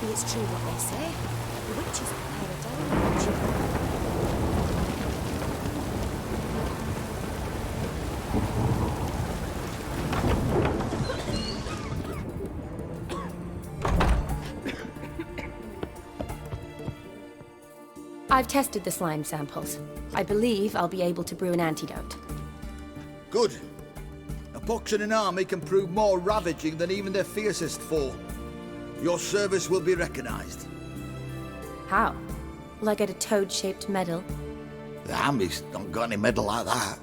Maybe it's true what they say. The witches prepare a diary. I've tested the slime samples. I believe I'll be able to brew an antidote. Good. A pox in an army can prove more ravaging than even their fiercest foe. Your service will be recognized. How? Will I get a toad-shaped medal? The army's not got any medal like that.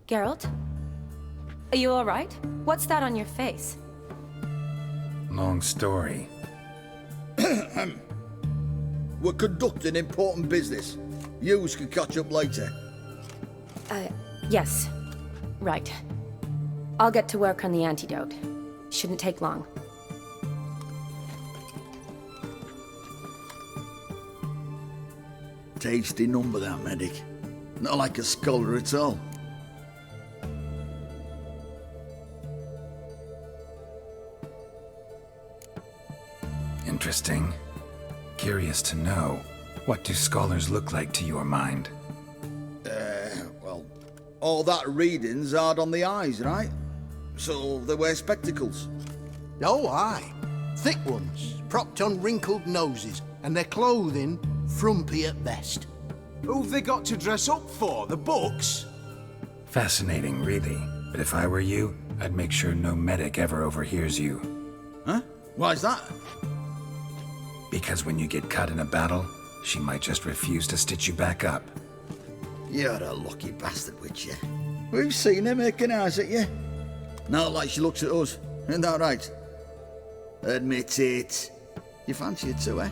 Geralt? Are you alright? What's that on your face? Long story. We're conducting important business. Yous can catch up later. Yes. Right. I'll get to work on the antidote. Shouldn't take long. Tasty number, that medic. Not like a scholar at all. Interesting. Curious to know, what do scholars look like to your mind? Well, all that reading's hard on the eyes, right? So they wear spectacles. Oh, aye. Thick ones, propped on wrinkled noses, and their clothing frumpy at best. Who've they got to dress up for? The books? Fascinating, really. But if I were you, I'd make sure no medic ever overhears you. Huh? Why's that? Because when you get cut in a battle, she might just refuse to stitch you back up. You're a lucky bastard, Witcher. We've seen her making eyes at you. Not like she looks at us. Isn't that right? Admit it. You fancy it too, eh?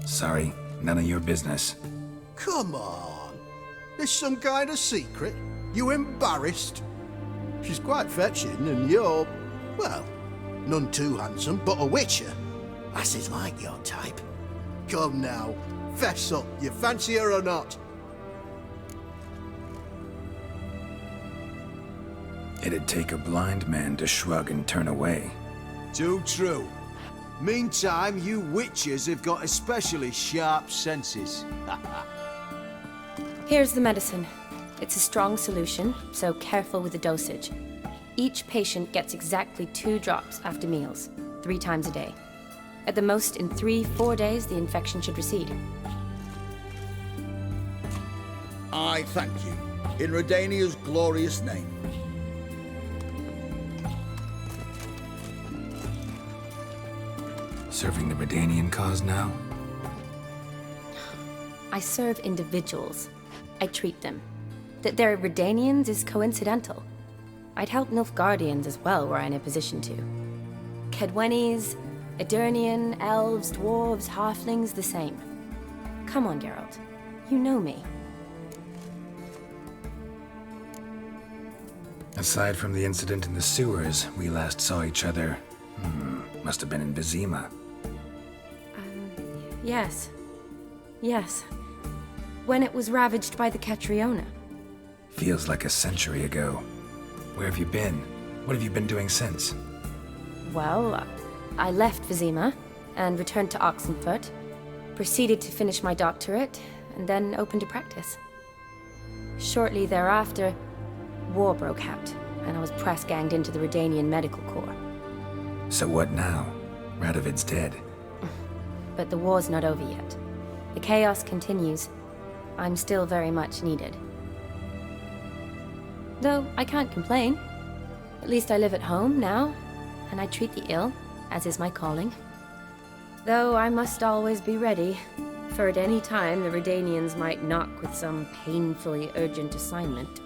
Sorry, none of your business. Come on. There's some kind of secret? You embarrassed? She's quite fetching, and you're, well, none too handsome, but a witcher. Lasses like your type. Come now, fess up, you fancy her or not? It'd take a blind man to shrug and turn away. Too true. Meantime, you witches have got especially sharp senses. Here's the medicine. It's a strong solution, so careful with the dosage. Each patient gets exactly 2 drops after meals, 3 times a day. At the most, in 3-4 days, the infection should recede. I thank you. In Redania's glorious name. Serving the Redanian cause now? I serve individuals. I treat them. That they're Redanians is coincidental. I'd help Nilfgaardians as well were I in a position to. Kedwenis, Edirnian, elves, dwarves, halflings, the same. Come on, Geralt. You know me. Aside from the incident in the sewers, we last saw each other, must have been in Vizima. Yes. Yes. When it was ravaged by the Catriona. Feels like a century ago. Where have you been? What have you been doing since? Well, I left Vizima and returned to Oxenfurt, proceeded to finish my doctorate, and then opened a practice. Shortly thereafter, war broke out, and I was press-ganged into the Redanian Medical Corps. So what now? Radovid's dead. But the war's not over yet. The chaos continues. I'm still very much needed. Though I can't complain. At least I live at home now, and I treat the ill, as is my calling. Though I must always be ready, for at any time the Redanians might knock with some painfully urgent assignment.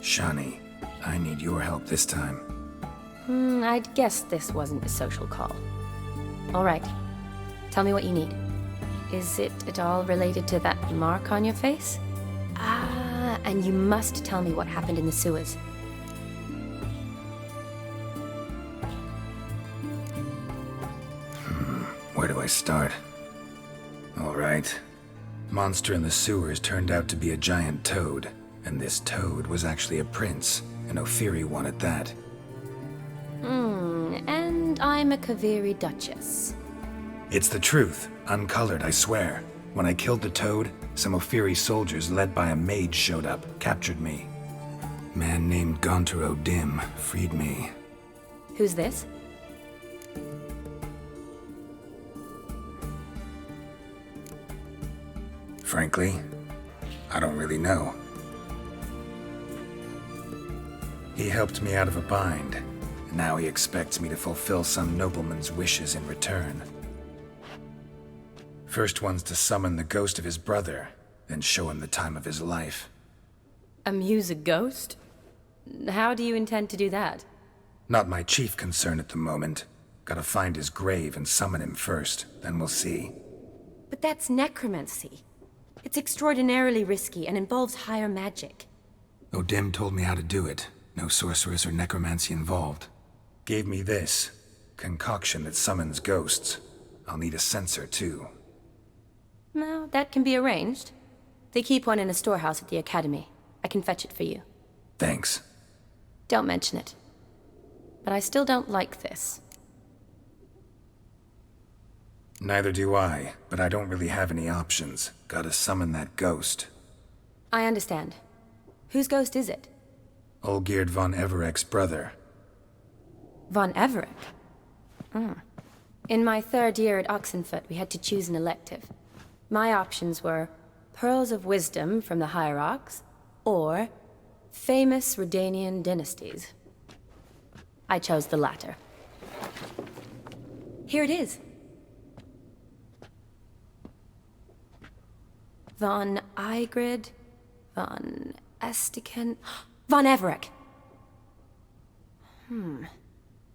Shani, I need your help this time. I'd guess this wasn't a social call. All right. Tell me what you need. Is it at all related to that mark on your face? Ah, and you must tell me what happened in the sewers. Where do I start? All right. Monster in the sewers turned out to be a giant toad. And this toad was actually a prince, and Ophiri wanted that. And I'm a Kaviri Duchess. It's the truth, uncolored, I swear. When I killed the toad, some Ophiri soldiers led by a mage showed up, captured me. Man named Gontaro Dim freed me. Who's this? Frankly, I don't really know. He helped me out of a bind, and now he expects me to fulfill some nobleman's wishes in return. First one's to summon the ghost of his brother, then show him the time of his life. Amuse a ghost? How do you intend to do that? Not my chief concern at the moment. Gotta find his grave and summon him first, then we'll see. But that's necromancy. It's extraordinarily risky and involves higher magic. Odim told me how to do it. No sorceress or necromancy involved. Gave me this concoction that summons ghosts. I'll need a censer, too. No, that can be arranged. They keep one in a storehouse at the academy. I can fetch it for you. Thanks. Don't mention it. But I still don't like this. Neither do I, but I don't really have any options. Gotta summon that ghost. I understand. Whose ghost is it? Olgierd von Everek's brother. Von Everek? In my third year at Oxenfoot, we had to choose an elective. My options were Pearls of Wisdom from the Hierarchs, or Famous Redanian Dynasties. I chose the latter. Here it is. Von Igrid, von Estiken, von Everek.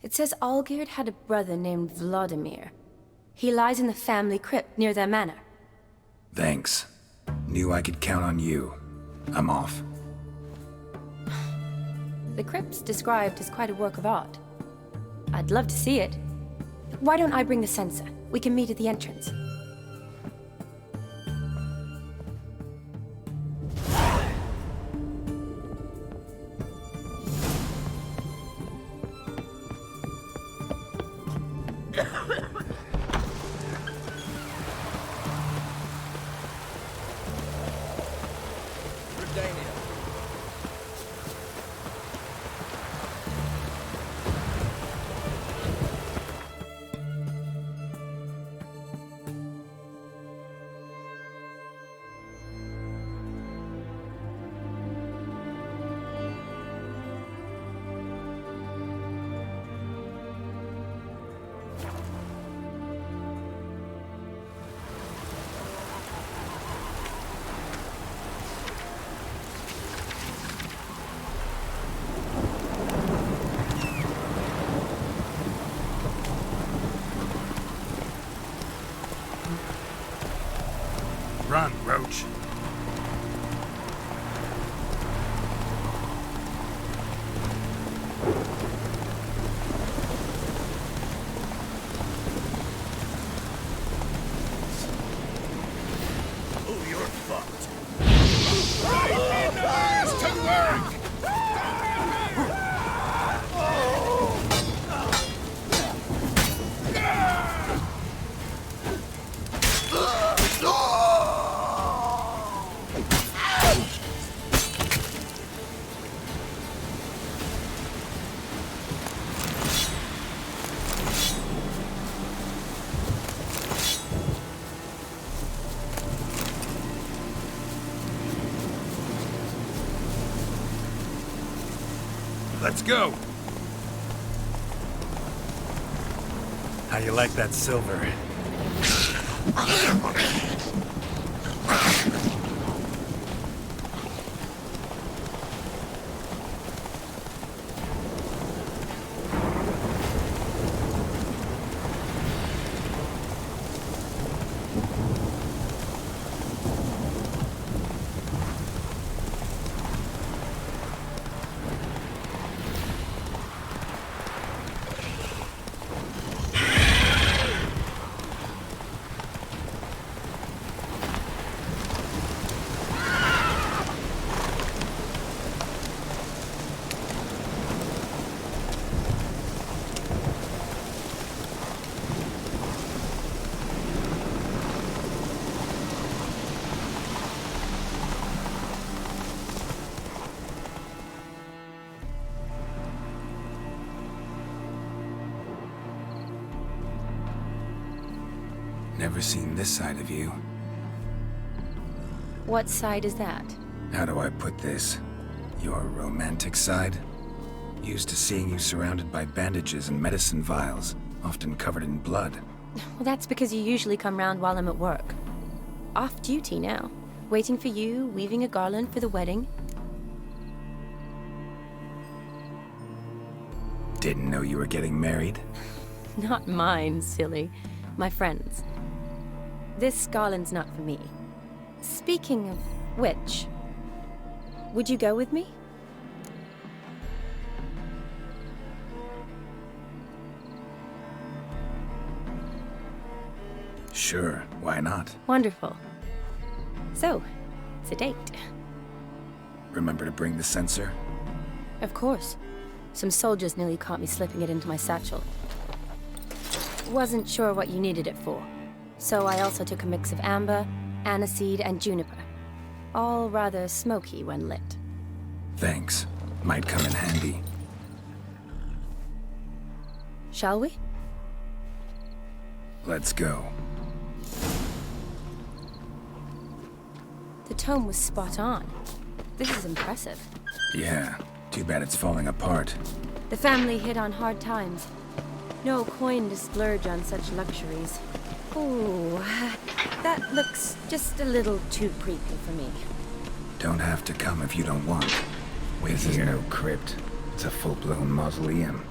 It says Olgierd had a brother named Vladimir. He lies in the family crypt near their manor. Thanks. Knew I could count on you. I'm off. The crypt's described as quite a work of art. I'd love to see it. Why don't I bring the censer? We can meet at the entrance. Run, Roach. Let's go! How you like that silver? Never seen this side of you. What side is that? How do I put this? Your romantic side? Used to seeing you surrounded by bandages and medicine vials, often covered in blood. Well, that's because you usually come round while I'm at work. Off duty now. Waiting for you, weaving a garland for the wedding. Didn't know you were getting married? Not mine, silly. My friend's. This garland's not for me. Speaking of which, would you go with me? Sure, why not? Wonderful. So, it's a date. Remember to bring the sensor? Of course. Some soldiers nearly caught me slipping it into my satchel. Wasn't sure what you needed it for, so I also took a mix of amber, aniseed, and juniper. All rather smoky when lit. Thanks. Might come in handy. Shall we? Let's go. The tome was spot on. This is impressive. Yeah, too bad it's falling apart. The family hit on hard times. No coin to splurge on such luxuries. Ooh, that looks just a little too creepy for me. Don't have to come if you don't want. This is no crypt. It's a full-blown mausoleum.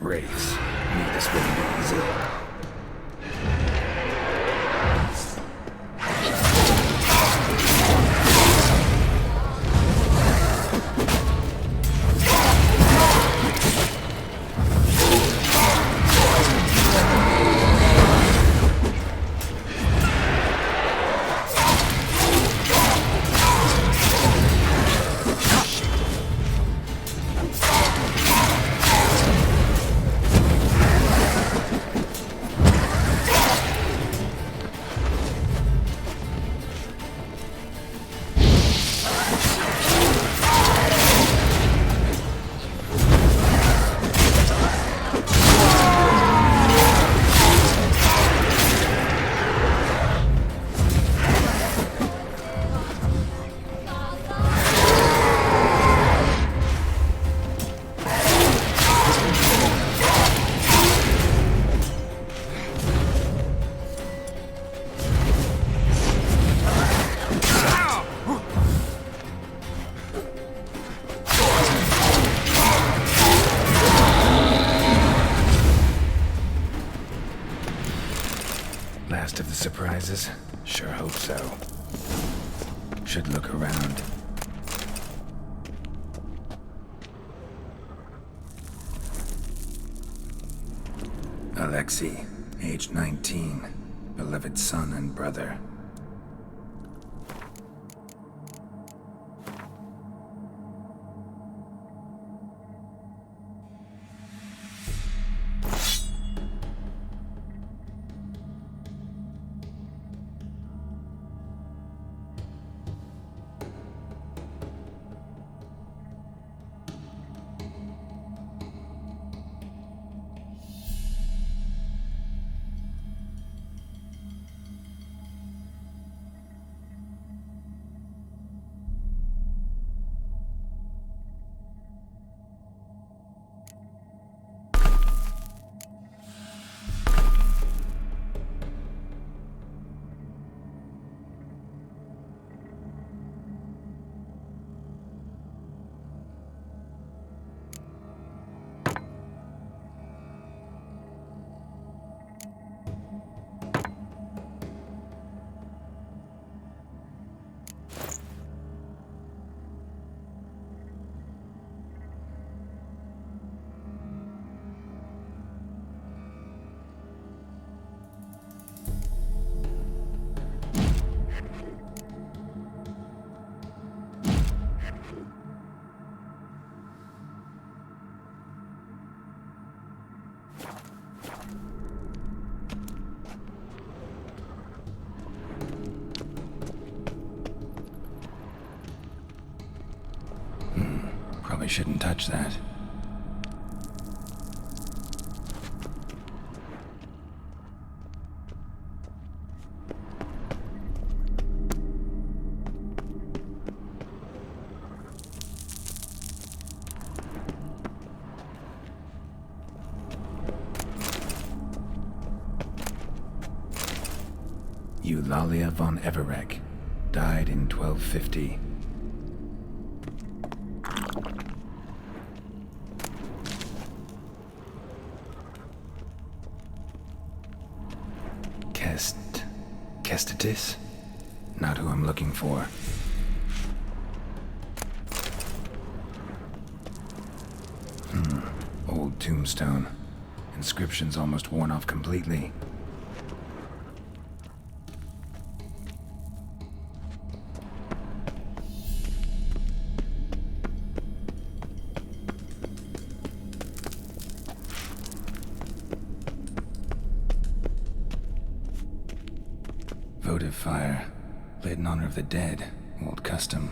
Race. Knew this wouldn't be easy. Last of the surprises? Sure hope so. Should look around. Alexei, age 19, beloved son and brother. Probably shouldn't touch that. Eulalia von Everek died in 1250. Kestatis? Not who I'm looking for. Old tombstone. Inscription's almost worn off completely. Votive fire, lit in honor of the dead. Old custom.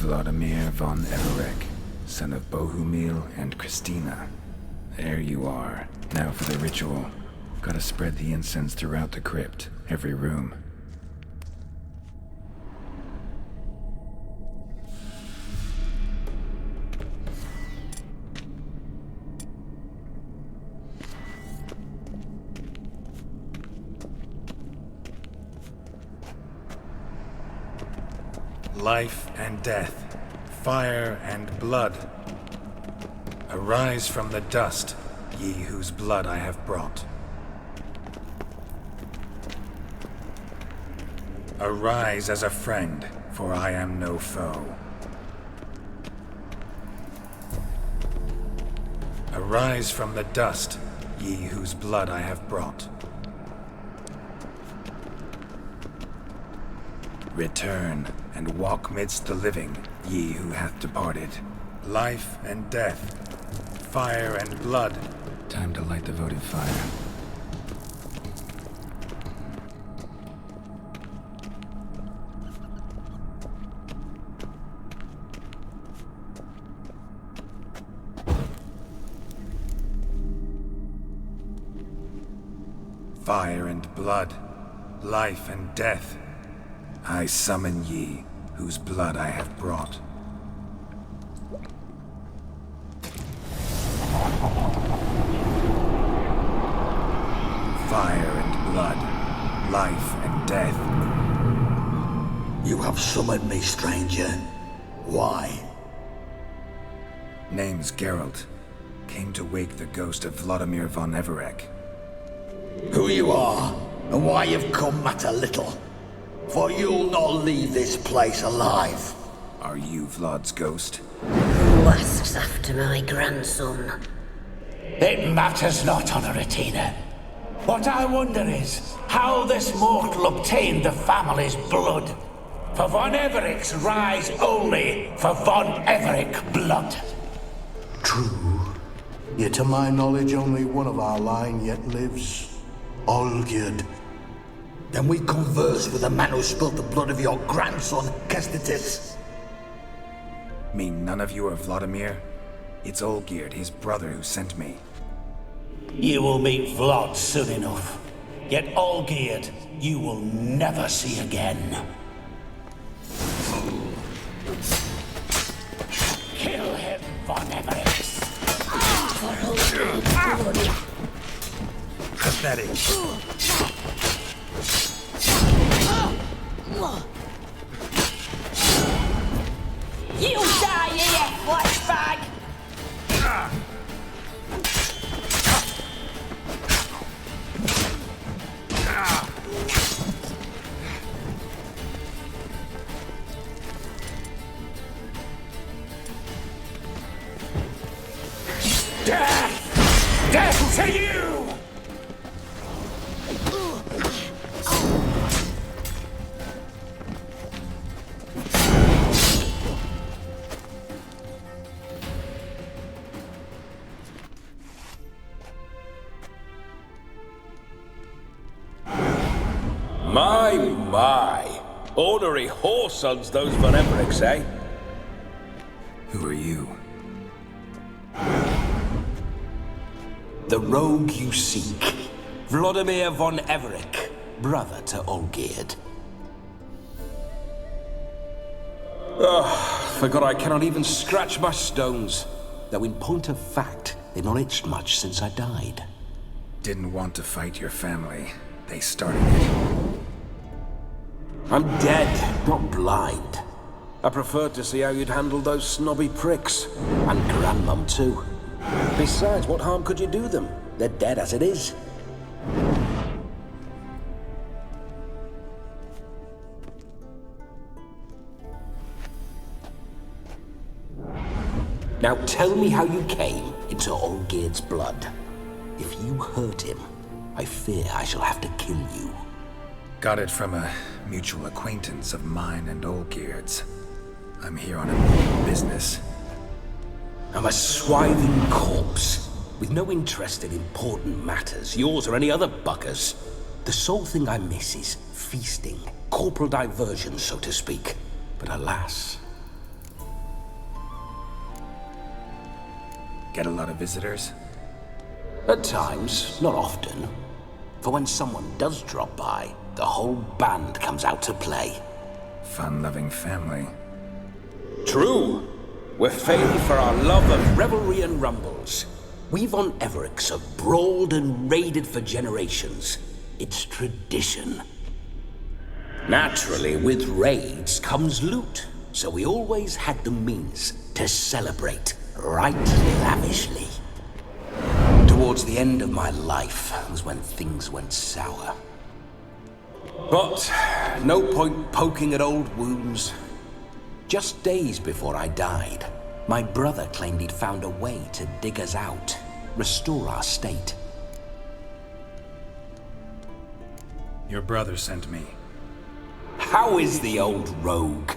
Vladimir von Everek, son of Bohumil and Christina. There you are. Now for the ritual. Gotta spread the incense throughout the crypt, every room. Life and death, fire and blood. Arise from the dust, ye whose blood I have brought. Arise as a friend, for I am no foe. Arise from the dust, ye whose blood I have brought. Return, and walk midst the living, ye who hath departed. Life and death, fire and blood. Time to light the votive fire. Fire and blood, life and death. I summon ye, whose blood I have brought. Fire and blood, life and death. You have summoned me, stranger. Why? Name's Geralt. Came to wake the ghost of Vladimir von Everek. Who you are, and why you've come matter little. For you'll not leave this place alive. Are you Vlad's ghost? Who asks after my grandson? It matters not, Honoratina. What I wonder is how this mortal obtained the family's blood. For von Everek's rise only for von Everek blood. True. Yet to my knowledge, only one of our line yet lives. Olgierd. Then we converse with the man who spilled the blood of your grandson, Kestitis. Mean none of you are Vladimir? It's Olgierd, his brother, who sent me. You will meet Vlad soon enough. Yet Olgierd, you will never see again. Kill him, von Everek. Pathetic. You die here, flashbag! Death! Death to you! My. Ornery whoresons those von Evereks, eh? Who are you? The rogue you seek. Vladimir von Everek, brother to Olgierd. Forgot I cannot even scratch my stones. Though in point of fact, they've not itched much since I died. Didn't want to fight your family. They started it. I'm dead, not blind. I preferred to see how you'd handle those snobby pricks. And Grandmum, too. Besides, what harm could you do them? They're dead as it is. Now tell me how you came into Olgierd's blood. If you hurt him, I fear I shall have to kill you. Got it from a mutual acquaintance of mine and Olgierd's. I'm here on a business. I'm a swithing corpse, with no interest in important matters, yours or any other buggers. The sole thing I miss is feasting, corporal diversion, so to speak. But alas, Get a lot of visitors? At times, not often. For when someone does drop by, the whole band comes out to play. Fun-loving family. True. We're famed for our love of revelry and rumbles. We've on Everix have brawled and raided for generations. It's tradition. Naturally, with raids comes loot, so we always had the means to celebrate right lavishly. Towards the end of my life was when things went sour. But no point poking at old wounds. Just days before I died, my brother claimed he'd found a way to dig us out, restore our state. Your brother sent me. How is the old rogue?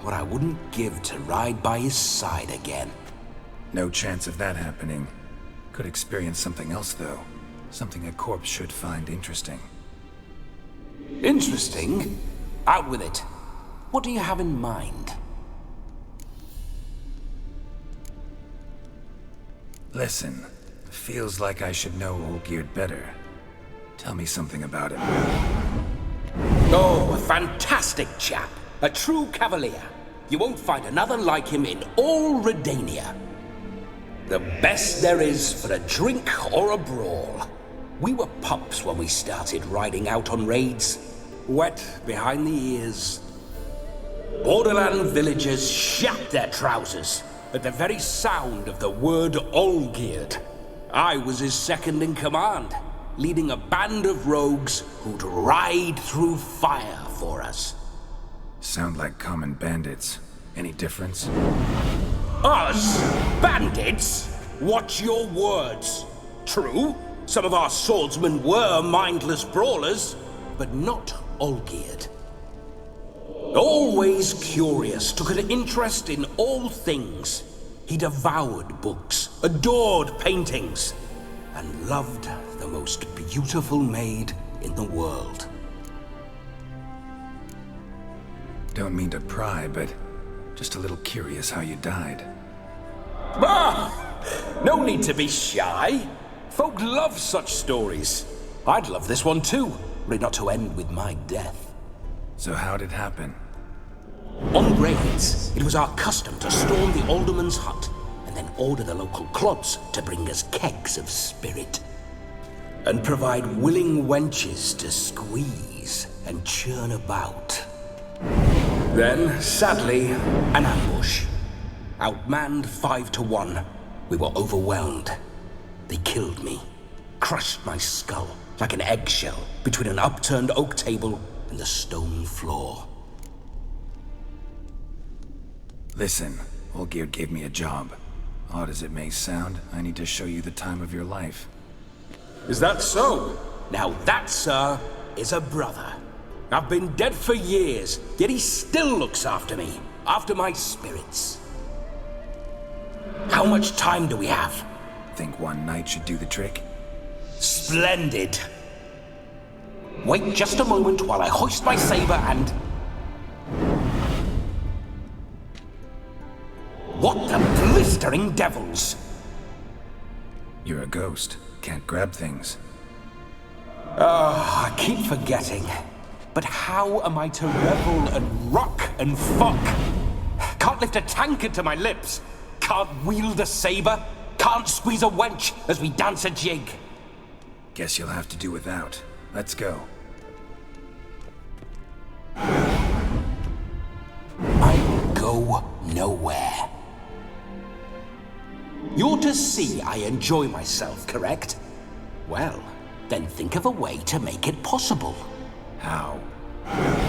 What I wouldn't give to ride by his side again. No chance of that happening. Could experience something else, though. Something a corpse should find interesting. Interesting? Out with it. What do you have in mind? Listen, feels like I should know Olgierd better. Tell me something about him. Oh, a fantastic chap. A true cavalier. You won't find another like him in all Redania. The best there is for a drink or a brawl. We were pups when we started riding out on raids. Wet behind the ears. Borderland villagers shat their trousers at the very sound of the word Olgierd. I was his second in command, leading a band of rogues who'd ride through fire for us. Sound like common bandits. Any difference? Us? Bandits? Watch your words. True, some of our swordsmen were mindless brawlers, but not Olgierd. Always curious, took an interest in all things. He devoured books, adored paintings, and loved the most beautiful maid in the world. Don't mean to pry, but just a little curious how you died. No need to be shy. Folk love such stories. I'd love this one too, were it not to end with my death. So how'd it happen? On raids, it was our custom to storm the alderman's hut and then order the local clubs to bring us kegs of spirit. And provide willing wenches to squeeze and churn about. Then, sadly, an ambush. Outmanned 5-1. We were overwhelmed. They killed me. Crushed my skull like an eggshell between an upturned oak table and the stone floor. Listen, Olgierd gave me a job. Odd as it may sound, I need to show you the time of your life. Is that so? Now that, sir, is a brother. I've been dead for years, yet he still looks after me, after my spirits. How much time do we have? Think one night should do the trick? Splendid. Wait just a moment while I hoist my saber and... What the blistering devils? You're a ghost. Can't grab things. I keep forgetting. But how am I to revel and rock and fuck? Can't lift a tankard to my lips. Can't wield a saber. Can't squeeze a wench as we dance a jig. Guess you'll have to do without. Let's go. I will go nowhere. You're to see I enjoy myself, correct? Well, then think of a way to make it possible. How?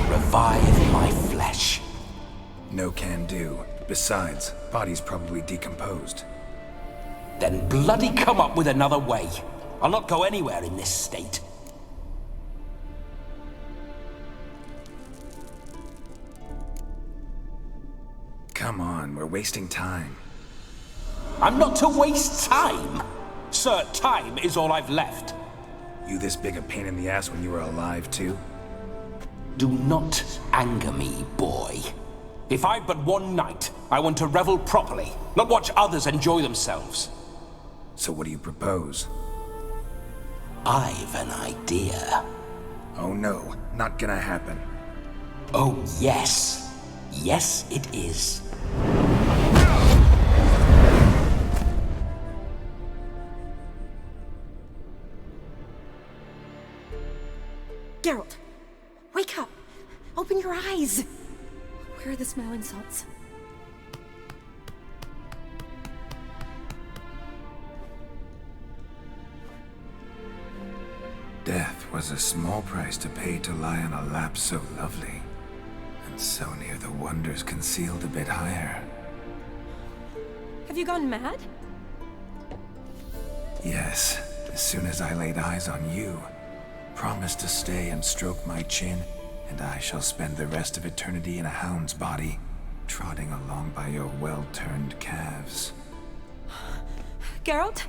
Revive my flesh. No can do. Besides, body's probably decomposed. Then bloody come up with another way. I'll not go anywhere in this state. Come on, we're wasting time. I'm not to waste time. Sir, time is all I've left. You this big a pain in the ass when you were alive, too? Do not anger me, boy. If I've but one night, I want to revel properly, not watch others enjoy themselves. So what do you propose? I've an idea. Oh no, not gonna happen. Oh, yes. Yes, it is. Geralt, wake up! Open your eyes! Where are the smelling salts? Death was a small price to pay to lie on a lap so lovely, and so near the wonders concealed a bit higher. Have you gone mad? Yes, as soon as I laid eyes on you, promise to stay and stroke my chin, and I shall spend the rest of eternity in a hound's body, trotting along by your well-turned calves. Geralt?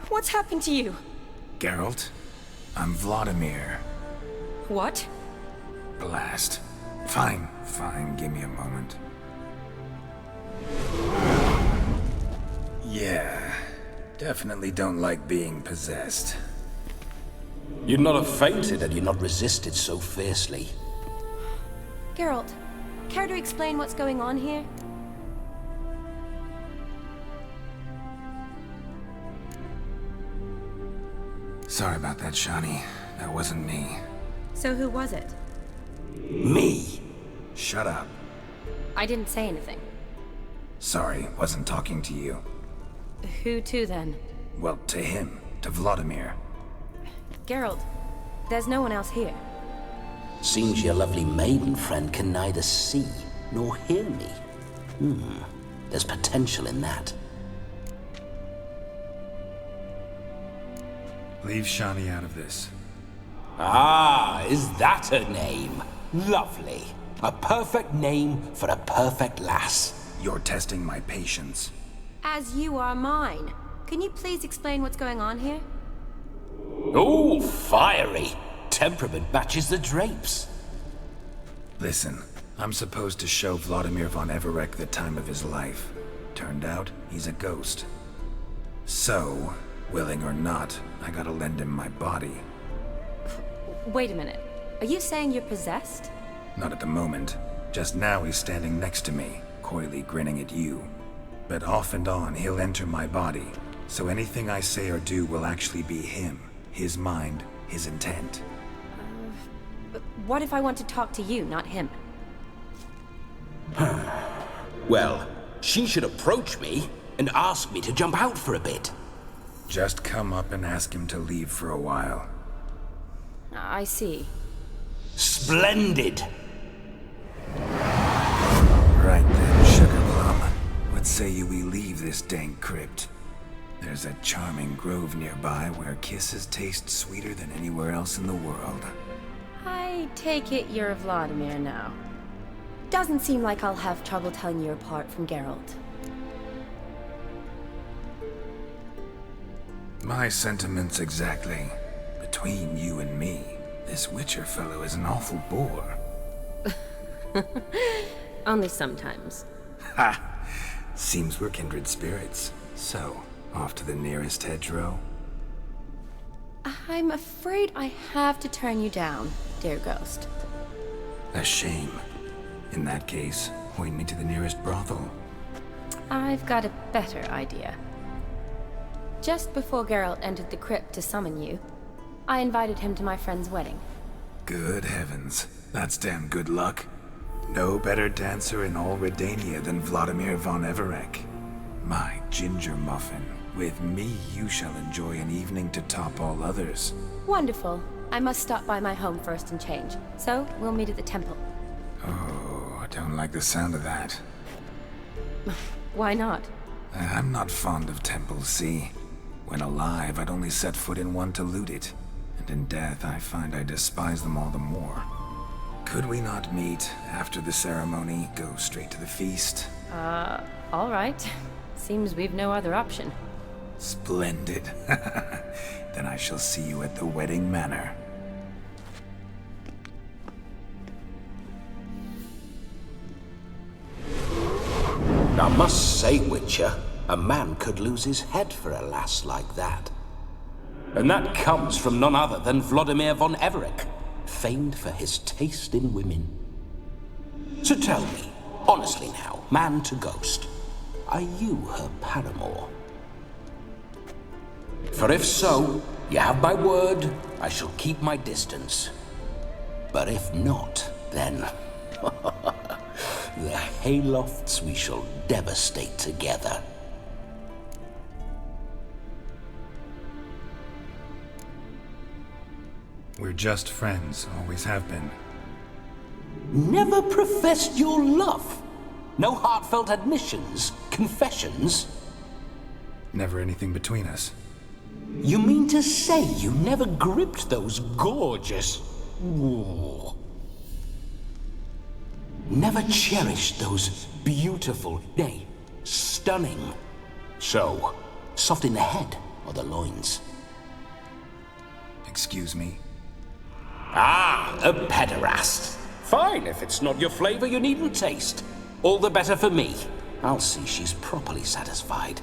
What's happened to you? Geralt? I'm Vladimir. What? Blast. Fine, give me a moment. Yeah, definitely don't like being possessed. You'd not have fainted had you not resisted so fiercely. Geralt, care to explain what's going on here? Sorry about that, Shani. That wasn't me. So who was it? Me. Shut up. I didn't say anything. Sorry, wasn't talking to you. Who to then? Well, to him. To Vladimir. Geralt, there's no one else here. Seems your lovely maiden friend can neither see nor hear me. There's potential in that. Leave Shani out of this. Ah, is that her name? Lovely. A perfect name for a perfect lass. You're testing my patience. As you are mine. Can you please explain what's going on here? Oh, fiery. Temperament matches the drapes. Listen, I'm supposed to show Vladimir von Everec the time of his life. Turned out, he's a ghost. So, willing or not, I gotta lend him my body. Wait a minute. Are you saying you're possessed? Not at the moment. Just now he's standing next to me, coyly grinning at you. But off and on, he'll enter my body. So anything I say or do will actually be him. His mind, his intent. But what if I want to talk to you, not him? Well, she should approach me and ask me to jump out for a bit. Just come up and ask him to leave for a while. I see. Splendid! Right then, Sugar Plum. What say you we leave this dank crypt? There's a charming grove nearby where kisses taste sweeter than anywhere else in the world. I take it you're Vladimir now. Doesn't seem like I'll have trouble telling you apart from Geralt. My sentiments exactly. Between you and me, this Witcher fellow is an awful bore. Only sometimes. Ha! Seems we're kindred spirits. So, off to the nearest hedgerow? I'm afraid I have to turn you down, dear ghost. A shame. In that case, point me to the nearest brothel. I've got a better idea. Just before Geralt entered the crypt to summon you, I invited him to my friend's wedding. Good heavens. That's damn good luck. No better dancer in all Redania than Vladimir von Everec. My ginger muffin. With me, you shall enjoy an evening to top all others. Wonderful. I must stop by my home first and change. So, we'll meet at the temple. Oh, I don't like the sound of that. Why not? I'm not fond of temples, see? When alive, I'd only set foot in one to loot it. And in death, I find I despise them all the more. Could we not meet after the ceremony, go straight to the feast? All right. Seems we've no other option. Splendid. Then I shall see you at the wedding manor. say, Witcher, a man could lose his head for a lass like that. And that comes from none other than Vladimir von Everec, famed for his taste in women. So tell me, honestly now, man to ghost, are you her paramour? For if so, you have my word, I shall keep my distance. But if not, then the haylofts we shall devastate together. We're just friends, always have been. Never professed your love? No heartfelt admissions, confessions? Never anything between us. You mean to say you never gripped those gorgeous... Ooh. Never cherished those beautiful, nay, stunning... So, soft in the head or the loins? Excuse me? Ah, a pederast. Fine, if it's not your flavor, you needn't taste. All the better for me. I'll see she's properly satisfied.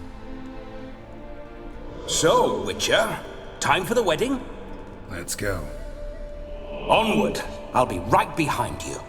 So, Witcher, time for the wedding? Let's go. Onward. I'll be right behind you.